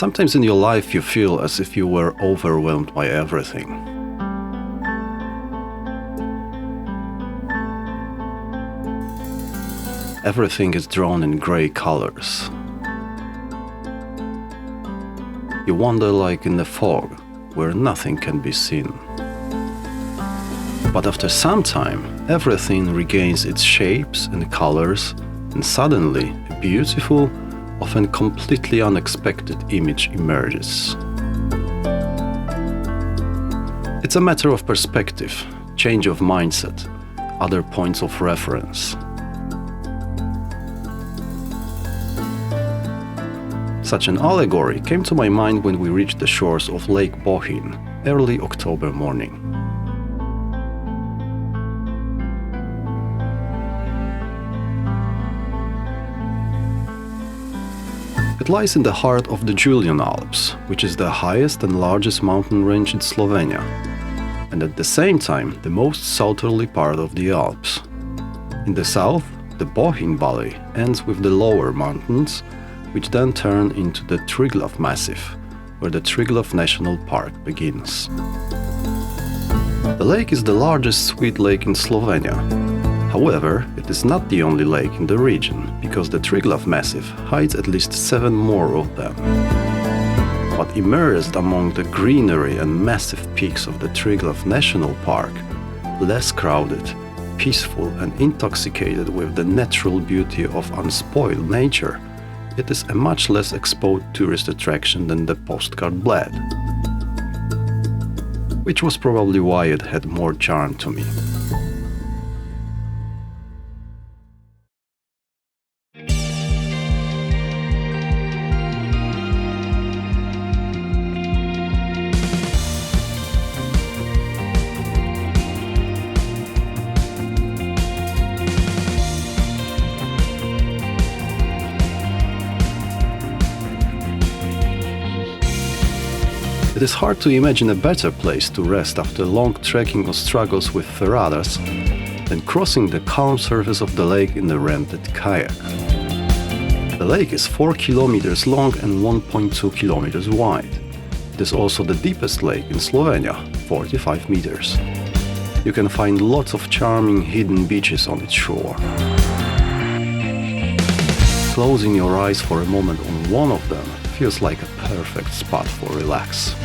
Sometimes in your life you feel as if you were overwhelmed by everything. Everything is drawn in grey colors. You wander like in the fog, where nothing can be seen. But after some time, everything regains its shapes and colors, and suddenly a beautiful, often completely unexpected image emerges. It's a matter of perspective, change of mindset, other points of reference. Such an allegory came to my mind when we reached the shores of Lake Bohinj, early October morning. It lies in the heart of the Julian Alps, which is the highest and largest mountain range in Slovenia, and at the same time the most southerly part of the Alps. In the south, the Bohinj Valley ends with the lower mountains, which then turn into the Triglav Massif, where the Triglav National Park begins. The lake is the largest sweet lake in Slovenia. However, it is not the only lake in the region, because the Triglav Massif hides at least 7 more of them. But immersed among the greenery and massive peaks of the Triglav National Park, less crowded, peaceful and intoxicated with the natural beauty of unspoiled nature, it is a much less exposed tourist attraction than the postcard Bled, which was probably why it had more charm to me. It is hard to imagine a better place to rest after long trekking or struggles with ferradas than crossing the calm surface of the lake in a rented kayak. The lake is 4 kilometers long and 1.2 kilometers wide. It is also the deepest lake in Slovenia, 45 meters. You can find lots of charming hidden beaches on its shore. Closing your eyes for a moment on one of them feels like a perfect spot for relax.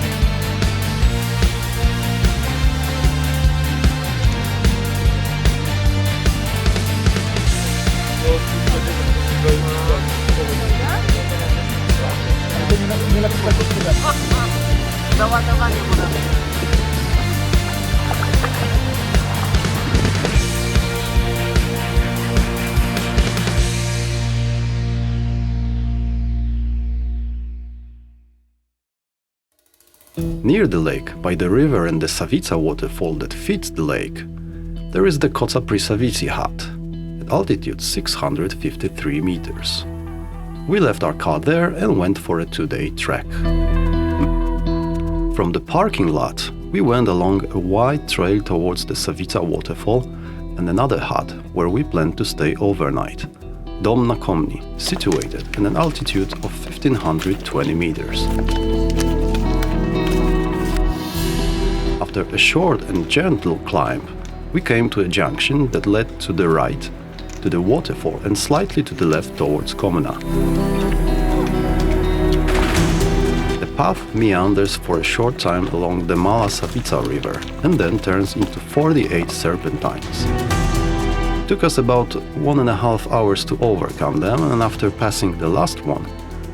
Near the lake, by the river and the Savica waterfall that feeds the lake, there is the Koca pri Savici hut, at altitude 653 meters. We left our car there and went for a 2-day trek. From the parking lot, we went along a wide trail towards the Savica waterfall and another hut where we planned to stay overnight, Dom na Komni, situated at an altitude of 1520 meters. After a short and gentle climb, we came to a junction that led to the right, to the waterfall, and slightly to the left towards Komna. The path meanders for a short time along the Mala Savica river and then turns into 48 serpentines. It took us about 1.5 hours to overcome them, and after passing the last one,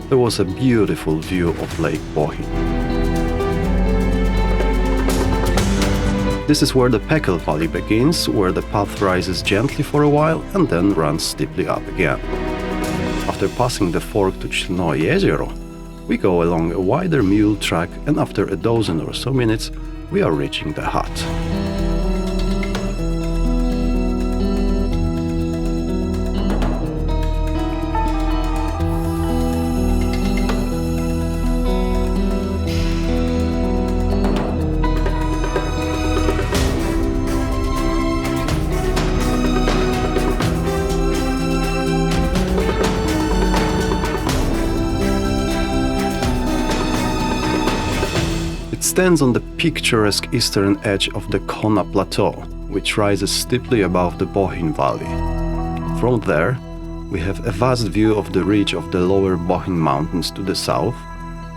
there was a beautiful view of Lake Bohinj. This is where the Pekel Valley begins, where the path rises gently for a while and then runs steeply up again. After passing the fork to Crno jezero, we go along a wider mule track, and after a dozen or so minutes, we are reaching the hut. stands on the picturesque eastern edge of the Crno Plateau, which rises steeply above the Bohinj Valley. From there, we have a vast view of the ridge of the lower Bohinj Mountains to the south.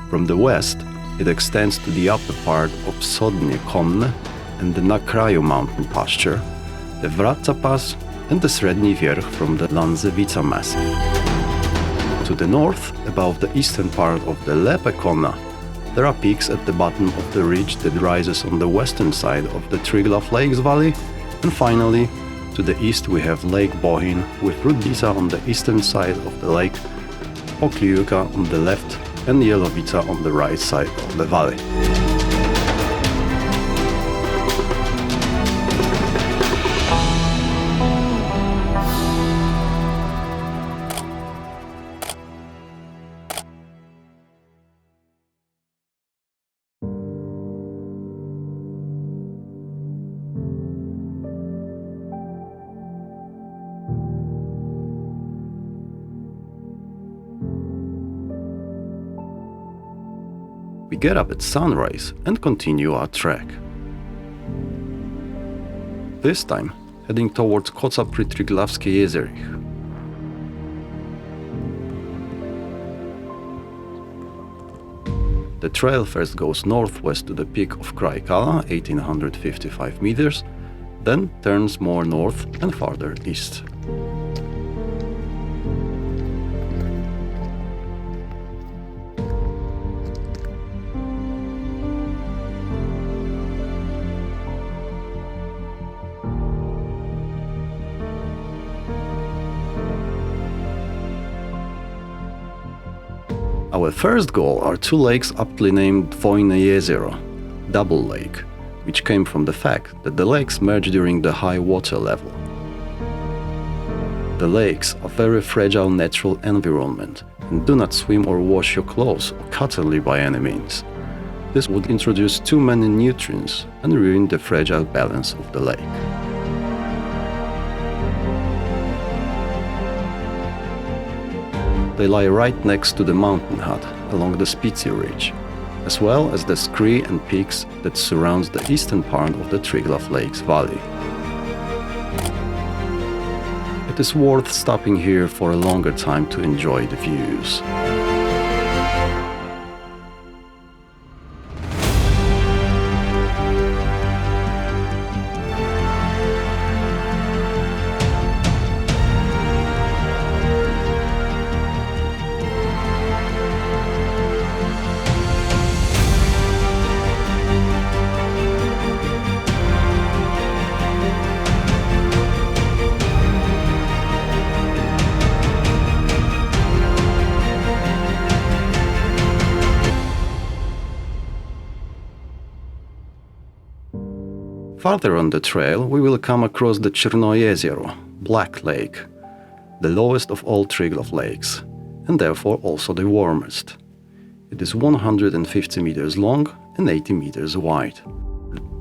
From the west, it extends to the upper part of Wschodnie Konne and the Na Kraju mountain pasture, the Wraca Pass and the Sredni Wierch from the Lanzewica Massif. To the north, above the eastern part of the Lepe Konne, there are peaks at the bottom of the ridge that rises on the western side of the Triglav Lakes valley, and finally, to the east we have Lake Bohinj with Rudnica on the eastern side of the lake, Pokliuka on the left and Jelovica on the right side of the valley. We get up at sunrise and continue our trek. This time, heading towards Koca pri Triglavskie Jezerich. The trail first goes northwest to the peak of Krajkala, 1855 meters, then turns more north and farther east. Our first goal are two lakes aptly named Dwojne Jezero, Double Lake, which came from the fact that the lakes merge during the high water level. The lakes are very fragile natural environment and do not swim or wash your clothes or cuttlery by any means. This would introduce too many nutrients and ruin the fragile balance of the lake. They lie right next to the mountain hut along the Spicy Ridge, as well as the scree and peaks that surrounds the eastern part of the Triglav Lakes valley. It is worth stopping here for a longer time to enjoy the views. Farther on the trail, we will come across the Crno Jezero, Black Lake, the lowest of all Triglav lakes, and therefore also the warmest. It is 150 meters long and 80 meters wide.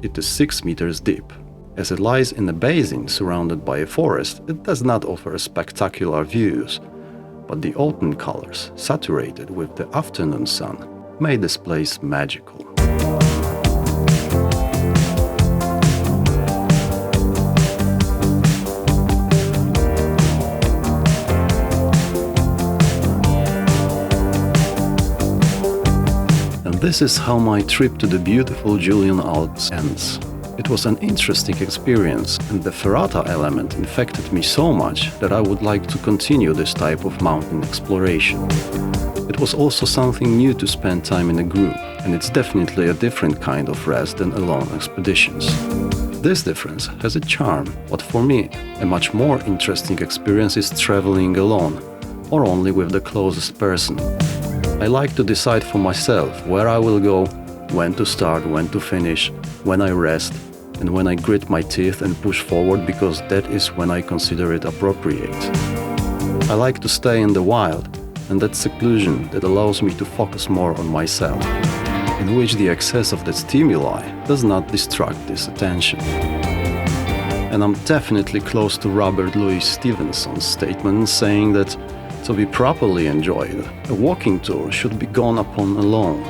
It is 6 meters deep. As it lies in a basin surrounded by a forest, it does not offer spectacular views, but the autumn colors, saturated with the afternoon sun, made this place magical. This is how my trip to the beautiful Julian Alps ends. It was an interesting experience, and the ferrata element infected me so much that I would like to continue this type of mountain exploration. It was also something new to spend time in a group, and it's definitely a different kind of rest than alone expeditions. This difference has a charm, but for me, a much more interesting experience is traveling alone, or only with the closest person. I like to decide for myself where I will go, when to start, when to finish, when I rest, and when I grit my teeth and push forward, because that is when I consider it appropriate. I like to stay in the wild, and that seclusion that allows me to focus more on myself, in which the excess of the stimuli does not distract this attention. And I'm definitely close to Robert Louis Stevenson's statement saying that to be properly enjoyed, a walking tour should be gone upon alone.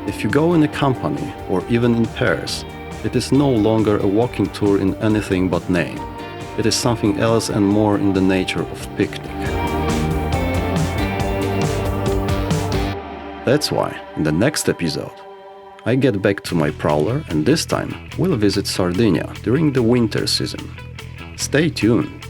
If you go in a company or even in pairs, it is no longer a walking tour in anything but name. It is something else and more in the nature of picnic. That's why, in the next episode, I get back to my prowler and this time we'll visit Sardinia during the winter season. Stay tuned!